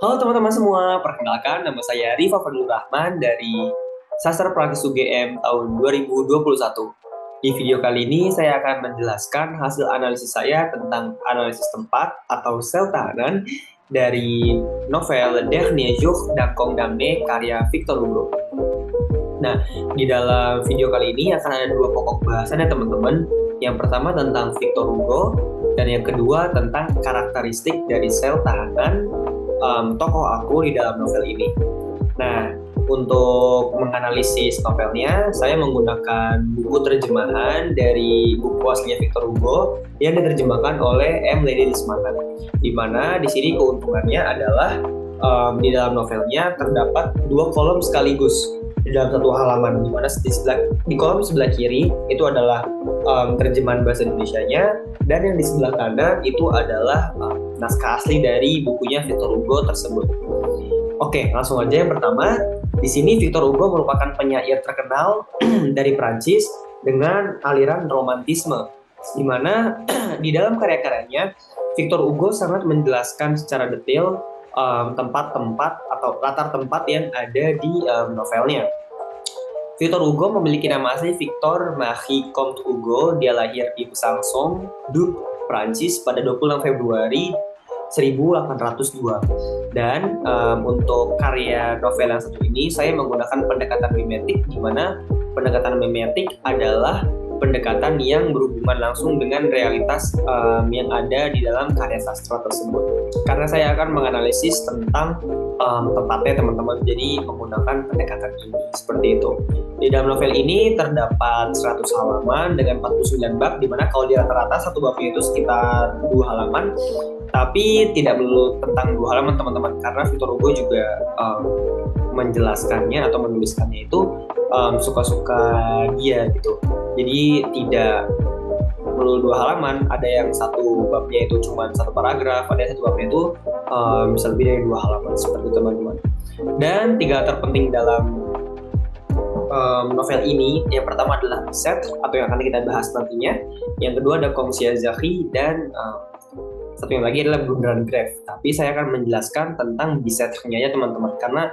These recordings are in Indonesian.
Halo teman-teman semua, perkenalkan nama saya Rifa Fadlur Rahman dari Sastra Praktis UGM tahun 2021. Di video kali ini saya akan menjelaskan hasil analisis saya tentang analisis tempat atau sel tahanan dari novel Dernier Jour d'un Condamné karya Victor Hugo. Nah, di dalam video kali ini akan ada dua pokok bahasan ya teman-teman. Yang pertama tentang Victor Hugo dan yang kedua tentang karakteristik dari sel tahanan tokoh aku di dalam novel ini. Nah, untuk menganalisis novelnya, saya menggunakan buku terjemahan dari buku aslinya Victor Hugo yang diterjemahkan oleh M. Lady Lismana. Di mana di sini keuntungannya adalah di dalam novelnya terdapat dua kolom sekaligus di dalam satu halaman, di mana di kolom sebelah kiri itu adalah terjemahan bahasa Indonesianya, dan yang di sebelah kanan itu adalah naskah asli dari bukunya Victor Hugo tersebut. Oke, langsung aja yang pertama. Di sini Victor Hugo merupakan penyair terkenal dari Prancis dengan aliran romantisme, di mana di dalam karya-karyanya Victor Hugo sangat menjelaskan secara detail tempat-tempat atau latar tempat yang ada di novelnya. Victor Hugo memiliki nama asli Victor Marie Comte Hugo. Dia lahir di Besançon, Doubs, Prancis pada 26 Februari 1802. Dan untuk karya novel yang satu ini saya menggunakan pendekatan mimetik, di mana pendekatan mimetik adalah pendekatan yang berhubungan langsung dengan realitas yang ada di dalam karya sastra tersebut. Karena saya akan menganalisis tentang tempatnya teman-teman, jadi menggunakan pendekatan ini seperti itu. Di dalam novel ini terdapat 100 halaman dengan 49 bab, di mana kalau di rata-rata satu babnya itu sekitar 2 halaman, tapi tidak melulu tentang 2 halaman teman-teman, karena Victor Hugo juga menjelaskannya atau menuliskannya itu suka-suka dia gitu. Jadi tidak perlu 2 halaman, ada yang satu babnya itu cuma satu paragraf, ada yang satu babnya itu bisa lebih dari 2 halaman seperti itu teman-teman. Dan 3 terpenting dalam novel ini, yang pertama adalah Bizet atau yang akan kita bahas nantinya, yang kedua ada Conciergerie, dan satu yang lagi adalah Bundaran Grave. Tapi saya akan menjelaskan tentang Bizet-nya ya teman-teman, karena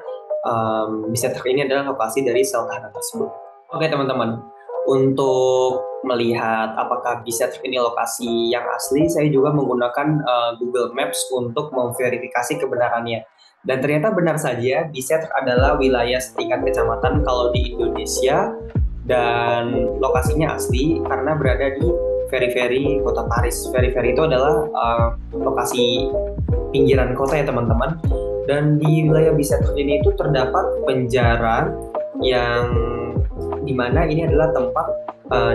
Bizet ini adalah lokasi dari sel tahanan tersebut. Oke teman-teman, untuk melihat apakah Bizet ini lokasi yang asli, saya juga menggunakan Google Maps untuk memverifikasi kebenarannya. Dan ternyata benar saja, Bizet adalah wilayah setingkat kecamatan kalau di Indonesia, dan lokasinya asli karena berada di Ferry kota Paris. Ferry itu adalah lokasi pinggiran kota ya teman-teman. Dan di wilayah Bizet ini itu terdapat penjara yang dimana ini adalah tempat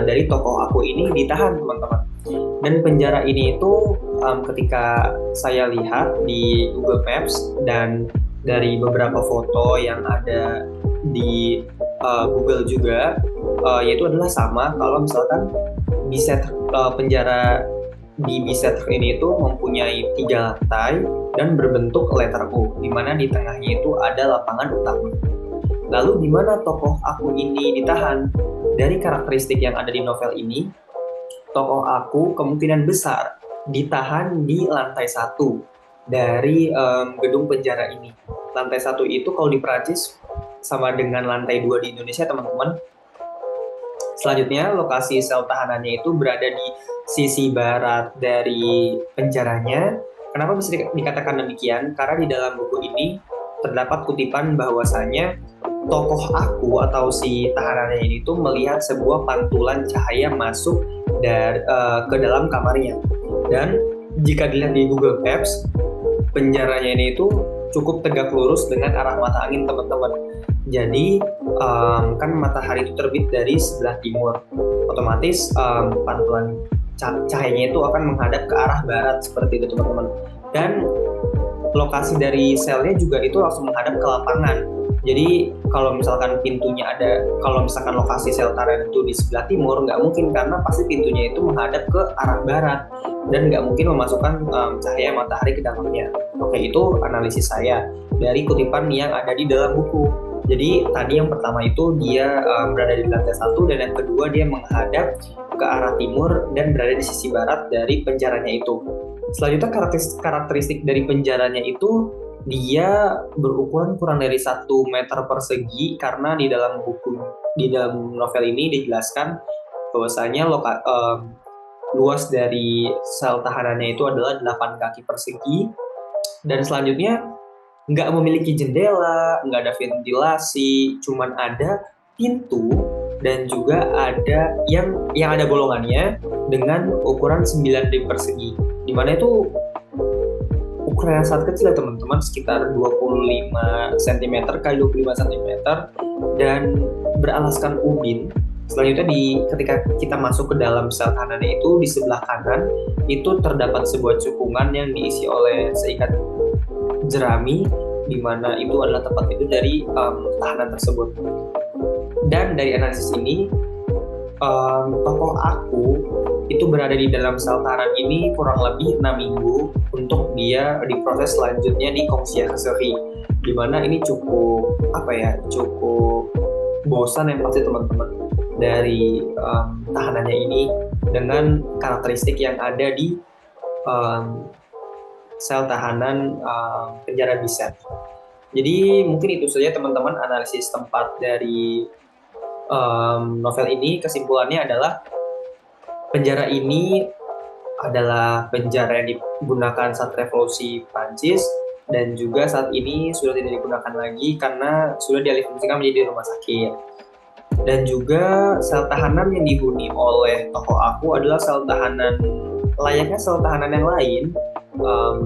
dari tokoh aku ini ditahan teman-teman. Dan penjara ini itu ketika saya lihat di Google Maps dan dari beberapa foto yang ada di Google juga, yaitu adalah sama kalau misalkan Bizet, penjara di Bizet ini itu mempunyai 3 lantai dan berbentuk letter U, di mana di tengahnya itu ada lapangan utama. Lalu di mana tokoh aku ini ditahan? Dari karakteristik yang ada di novel ini, tokoh aku kemungkinan besar ditahan di lantai 1 dari gedung penjara ini. Lantai 1 itu kalau di Prancis sama dengan lantai 2 di Indonesia teman-teman. Selanjutnya, lokasi sel tahanannya itu berada di sisi barat dari penjaranya. Kenapa bisa dikatakan demikian? Karena di dalam buku ini terdapat kutipan bahwasanya tokoh aku atau si tahanannya ini tuh melihat sebuah pantulan cahaya masuk ke dalam kamarnya. Dan jika dilihat di Google Maps, penjaranya ini itu cukup tegak lurus dengan arah mata angin teman-teman. Jadi kan matahari itu terbit dari sebelah timur, otomatis pantulan cahayanya itu akan menghadap ke arah barat seperti itu teman-teman. Dan lokasi dari selnya juga itu langsung menghadap ke lapangan. Jadi kalau misalkan kalau misalkan lokasi sel tahanan itu di sebelah timur, nggak mungkin, karena pasti pintunya itu menghadap ke arah barat dan nggak mungkin memasukkan cahaya matahari ke dalamnya. Oke, itu analisis saya dari kutipan yang ada di dalam buku. Jadi tadi yang pertama itu dia berada di lantai 1, dan yang kedua dia menghadap ke arah timur dan berada di sisi barat dari penjaranya itu. Selanjutnya karakteristik dari penjaranya itu dia berukuran kurang dari 1 meter persegi, karena di dalam novel ini dijelaskan bahwasanya luas dari sel tahanannya itu adalah 8 kaki persegi, dan selanjutnya nggak memiliki jendela, nggak ada ventilasi, cuman ada pintu, dan juga ada yang ada bolongannya dengan ukuran 9 persegi, dimana itu ukuran yang sangat kecil ya teman-teman, sekitar 25 cm kali 25 cm, dan beralaskan ubin. Selanjutnya ketika kita masuk ke dalam sel tahanannya itu, di sebelah kanan itu terdapat sebuah cekungan yang diisi oleh seikat jerami, di mana itu adalah tempat tidur dari tahanan tersebut. Dan dari analisis ini, tokoh aku itu berada di dalam sel tahanan ini kurang lebih 6 minggu untuk dia diproses selanjutnya di Conciergerie, di mana ini cukup cukup bosan yang pasti teman-teman dari tahanannya ini dengan karakteristik yang ada di sel tahanan penjara Bicêtre. Jadi mungkin itu saja teman-teman analisis tempat dari novel ini. Kesimpulannya adalah penjara ini adalah penjara yang digunakan saat revolusi Prancis, dan juga saat ini sudah tidak digunakan lagi karena sudah dialihfungsikan menjadi rumah sakit. Dan juga sel tahanan yang dihuni oleh tokoh aku adalah sel tahanan layaknya sel tahanan yang lain,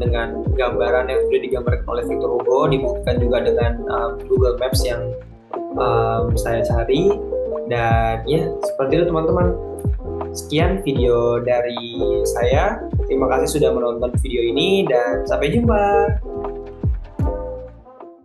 dengan gambaran yang sudah digambarkan oleh Victor Hugo, dibuktikan juga dengan Google Maps yang saya cari. Dan ya, seperti itu teman-teman. Sekian video dari saya. Terima kasih sudah menonton video ini dan sampai jumpa.